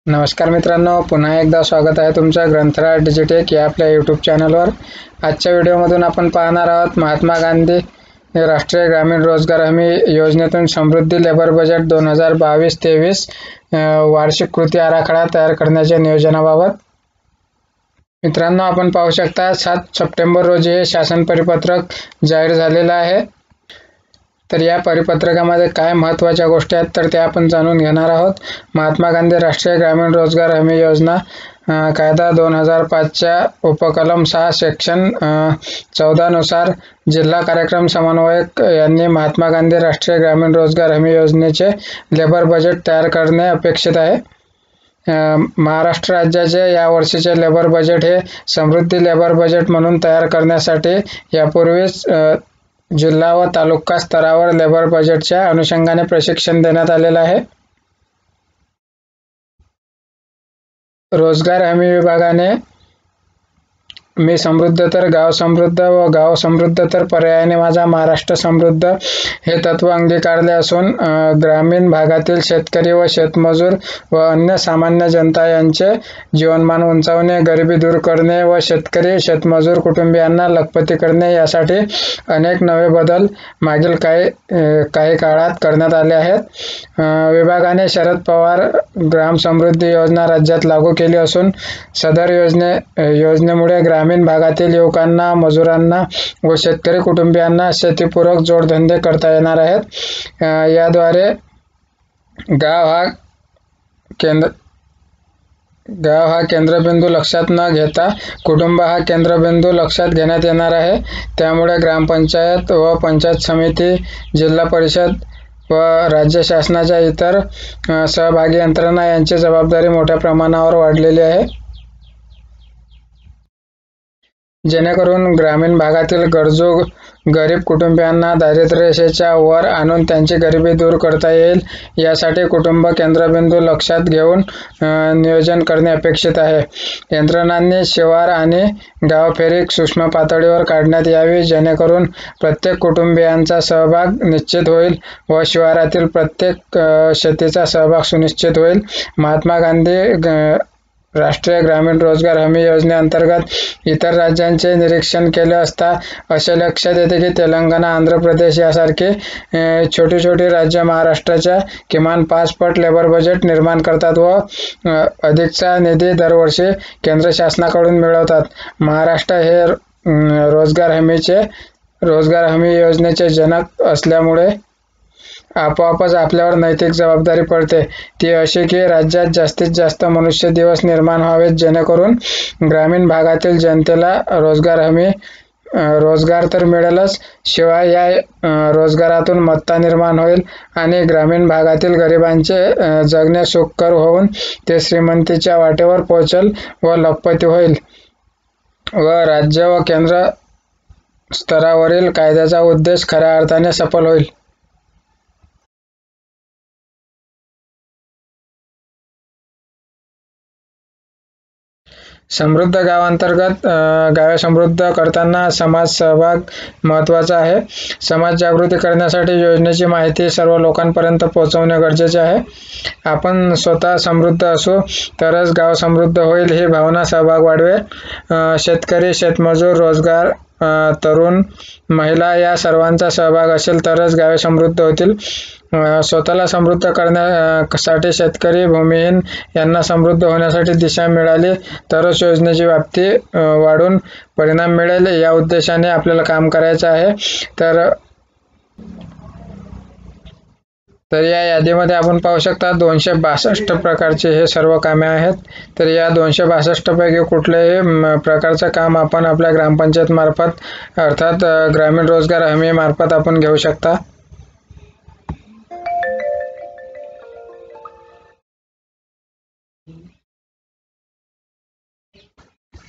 नमस्कार मित्रांनो, पुन्हा एकदा स्वागत आहे तुमचं ग्रंथराज डिजिटेक या आपल्या यूट्यूब चॅनलवर। आजच्या व्हिडिओमधून आपण पाहणार आहोत महात्मा गांधी राष्ट्रीय ग्रामीण रोजगार हमी योजनेतून समृद्धी लेबर बजेट 2022-23 वार्षिक कृती आराखडा तयार करण्याच्या नियोजनाबाबत। मित्रांनो, आपण पाहू शकता 7 सप्टेंबर रोजी हे शासन परिपत्रक जाहीर झालेलं आहे। तर या परिपत्रकामध्ये काय महत्त्वाच्या गोष्टी आहेत तर त्या आपण जाणून घेणार आहोत। महात्मा गांधी राष्ट्रीय ग्रामीण रोजगार हमी योजना कायदा 2005 च्या उपकलम 6 सेक्शन 14 नुसार जिल्हा कार्यक्रम समन्वयक यांनी महात्मा गांधी राष्ट्रीय ग्रामीण रोजगार हमी योजनेचे लेबर बजेट तयार करणे अपेक्षित आहे। महाराष्ट्र राज्याचे या वर्षीचे लेबर बजेट हे समृद्धी लेबर बजेट म्हणून तयार करण्यासाठी यापूर्वीच जिल्हा व तालुका स्तरावर लेबर बजेटच्या अनुषंगाने प्रशिक्षण देण्यात आलेले आहे। रोजगार हमी विभागाने मी समृद्ध तर गाव समृद्ध व गाव समृद्ध तर पर्यायाने माझा महाराष्ट्र समृद्ध हे तत्व अंगीकारले असून ग्रामीण भागातील शेतकरी व शेतमजूर व अन्य सामान्य जनता यांचे जीवनमान उंचावणे, गरिबी दूर करणे व शेतकरी शेतमजूर कुटुंबियांना लखपती करणे यासाठी अनेक नवे बदल मागील काही काळात करण्यात आले आहेत। विभागाने शरद पवार ग्राम समृद्धी योजना राज्यात लागू केली असून सदर योजनेमुळे ग्रामीण भागातील युवकांना, मजुरांना व शेतकरी कुटुंबियांना शेतीपूरक जोडधंदे करता येणार आहेत। याद्वारे गाव हा केंद्रबिंदू लक्षात न घेता कुटुंब हा केंद्रबिंदू लक्षात घेण्यात येणार आहे। त्यामुळे ग्रामपंचायत व पंचायत समिती, जिल्हा परिषद व राज्य शासनाच्या इतर सहभागी यंत्रणा यांची जबाबदारी मोठ्या प्रमाणावर वाढलेली आहे, जेणेकरून ग्रामीण भागातील गरजू गरीब कुटुंबियांना दारिद्र्य रेषेच्या वर आणून त्यांची गरिबी दूर करता येईल। यासाठी कुटुंब केंद्रबिंदू लक्षात घेऊन नियोजन करणे अपेक्षित आहे। यंत्रणांनी शिवार आणि गावफेरी सूक्ष्म पातळीवर काढण्यात यावी, जेणेकरून प्रत्येक कुटुंबियांचा सहभाग निश्चित होईल व शिवारातील प्रत्येक शेतीचा सहभाग सुनिश्चित होईल। महात्मा गांधी राष्ट्रीय ग्रामीण रोजगार हमी योजनेअंतर्गत इतर राज्यांचे निरीक्षण केले असता असे लक्षात येते की तेलंगणा, आंध्र प्रदेश यासारखे छोटी राज्य महाराष्ट्राच्या किमान 5 पट लेबर बजेट निर्माण करतात व अधिकचा निधी दरवर्षी केंद्र शासनाकडून मिळवतात। महाराष्ट्र हे रोजगार हमी योजनेचे जनक असल्यामुळे आपोआपच आपल्यावर नैतिक जबाबदारी पडते, ती अशी की राज्यात जास्तीत जास्त मनुष्य दिवस निर्माण व्हावेत, जेणेकरून ग्रामीण भागातील जनतेला रोजगार तर मिळेलच, शिवाय या रोजगारातून मत्ता निर्माण होईल आणि ग्रामीण भागातील गरिबांचे जगणे सुखकर होऊन ते श्रीमंतीच्या वाटेवर पोहोचेल व लखपती होईल व राज्य व केंद्र स्तरावरील कायद्याचा उद्देश खऱ्या अर्थाने सफल होईल। समृद्ध गावांतर्गत गावे समृद्ध करताना समाज सहभाग महत्त्वाचा आहे। समाज जागृती करण्यासाठी योजनेची माहिती सर्व लोकांपर्यंत पोहोचवणे गरजेचे आहे। आपण स्वतः समृद्ध असू तरच गाव समृद्ध होईल ही भावना सहभाग वाढवेल। शेतकरी, शेतमजूर, रोजगार, तरुण, महिला या सर्वांचा सहभाग असेल तरच गावे समृद्ध होतील। स्वतःला समृद्ध करण्यासाठी शेतकरी, भूमिहीन यांना समृद्ध होण्यासाठी दिशा मिळाली तरच योजनेची व्याप्ती वाढून परिणाम मिळेल। या उद्देशाने आपल्याला काम करायचे आहे। तर या यादीमध्ये आपण पाहू शकता 262 प्रकारचे हे सर्व कामे आहेत। तर या 262 पैकी कुठल्याही प्रकारचं काम आपण आपल्या ग्रामपंचायत मार्फत अर्थात ग्रामीण रोजगार हमी मार्फत आपण घेऊ शकता।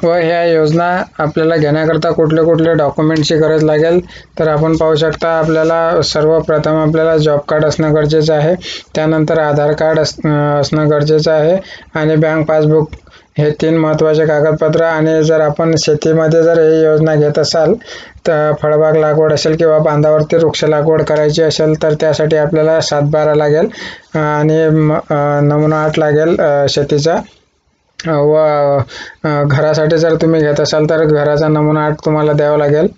व ह्या योजना आपल्याला घेण्याकरता कुठले कुठले डॉक्युमेंटची गरज लागेल तर आपण पाहू शकता। आपल्याला सर्वप्रथम आपल्याला जॉब कार्ड असणं गरजेचं आहे, त्यानंतर आधार कार्ड असणं गरजेचं आहे आणि बँक पासबुक हे 3 महत्त्वाचे कागदपत्र। आणि जर आपण शेतीमध्ये जर ही योजना घेत असाल तर फळबाग लागवड असेल किंवा बांधावरती वृक्ष लागवड करायची असेल तर त्यासाठी आपल्याला 7/12 लागेल आणि नमुना 8 लागेल शेतीचा। व घरासाठी जर तुम्ही घेत असाल तर घराचा नमुना 8 तुम्हाला द्यावा लागेल।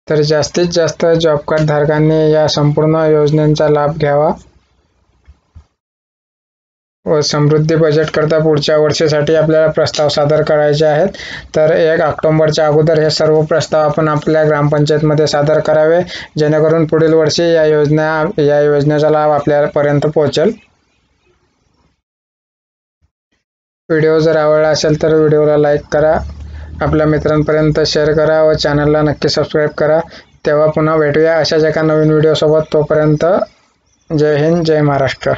तर जास्तीत जास्त जॉब कार्ड धारकांनी या संपूर्ण योजनेचा लाभ घ्यावा व समृद्धी बजेट करता पुढच्या वर्षासाठी आपल्याला प्रस्ताव सादर करायचे आहेत। तर 1 ऑक्टोबरच्या अगोदर हे सर्व प्रस्ताव आपण आपल्या ग्रामपंचायतमध्ये सादर करावे, जेणेकरून पुढील वर्षी या योजनेचा लाभ आपल्यापर्यंत पोहोचेल। व्हिडिओ जर आवडला असेल तर व्हिडिओला लाईक करा, आपल्या मित्रांपर्यंत शेअर करा व चॅनलला नक्की सबस्क्राईब करा। तेव्हा पुन्हा भेटूया अशाच एका नवीन व्हिडिओ सोबत। तोपर्यंत जय हिंद, जय महाराष्ट्र।